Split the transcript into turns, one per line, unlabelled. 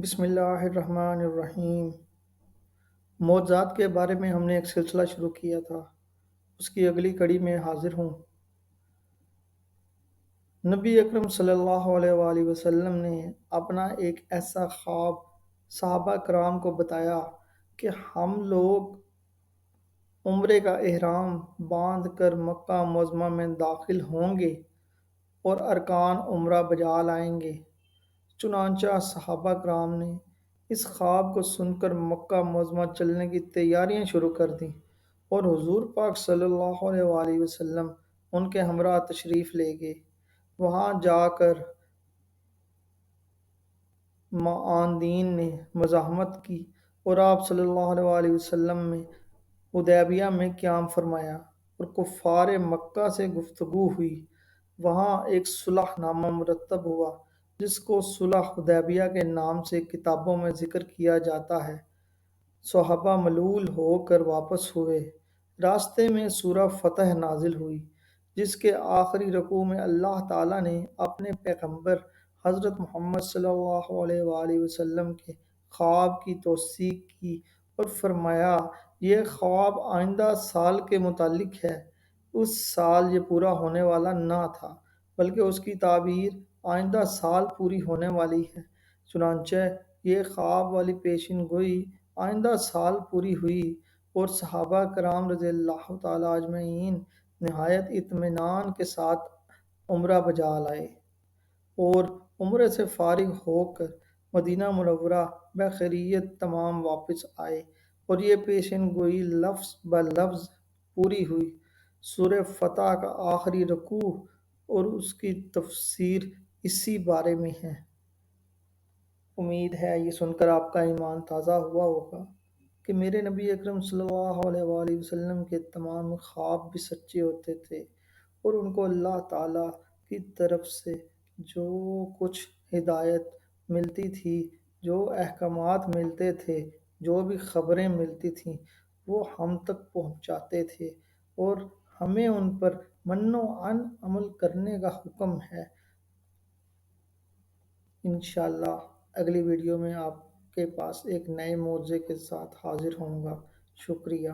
بسم اللہ الرحمن الرحیم۔ معجزات کے بارے میں ہم نے ایک سلسلہ شروع کیا تھا، اس کی اگلی کڑی میں حاضر ہوں۔ نبی اکرم صلی اللہ علیہ وآلہ وسلم نے اپنا ایک ایسا خواب صحابہ کرام کو بتایا کہ ہم لوگ عمرے کا احرام باندھ کر مکہ معظمہ میں داخل ہوں گے اور ارکان عمرہ بجا لائیں گے۔ چنانچہ صحابہ کرام نے اس خواب کو سن کر مکہ معظمہ چلنے کی تیاریاں شروع کر دیں اور حضور پاک صلی اللہ علیہ وآلہ وسلم ان کے ہمراہ تشریف لے گئے۔ وہاں جا کر معاندین نے مزاحمت کی اور آپ صلی اللہ علیہ وآلہ وسلم میں حدیبیہ میں قیام فرمایا اور کفار مکہ سے گفتگو ہوئی۔ وہاں ایک صلح نامہ مرتب ہوا جس کو صلح حدیبیہ کے نام سے کتابوں میں ذکر کیا جاتا ہے۔ صحابہ ملول ہو کر واپس ہوئے۔ راستے میں سورہ فتح نازل ہوئی جس کے آخری رکوع میں اللہ تعالیٰ نے اپنے پیغمبر حضرت محمد صلی اللہ علیہ وآلہ وسلم کے خواب کی توثیق کی اور فرمایا یہ خواب آئندہ سال کے متعلق ہے۔ اس سال یہ پورا ہونے والا نہ تھا بلکہ اس کی تعبیر آئندہ سال پوری ہونے والی ہے۔ چنانچہ یہ خواب والی پیشن گوئی آئندہ سال پوری ہوئی اور صحابہ کرام رضی اللہ تعالیٰ اجمعین نہایت اطمینان کے ساتھ عمرہ بجا لائے اور عمرے سے فارغ ہو کر مدینہ منورہ بخیریت تمام واپس آئے اور یہ پیشن گوئی لفظ بلفظ پوری ہوئی۔ سورہ فتح کا آخری رکوع اور اس کی تفسیر اسی بارے میں ہے۔ امید ہے یہ سن کر آپ کا ایمان تازہ ہوا ہوگا کہ میرے نبی اکرم صلی اللہ علیہ وآلہ وسلم کے تمام خواب بھی سچے ہوتے تھے اور ان کو اللہ تعالیٰ کی طرف سے جو کچھ ہدایت ملتی تھی، جو احکامات ملتے تھے، جو بھی خبریں ملتی تھیں وہ ہم تک پہنچاتے تھے اور ہمیں ان پر من و عن عمل کرنے کا حکم ہے۔ انشاءاللہ اگلی ویڈیو میں آپ کے پاس ایک نئے موضوع کے ساتھ حاضر ہوں گا۔ شکریہ۔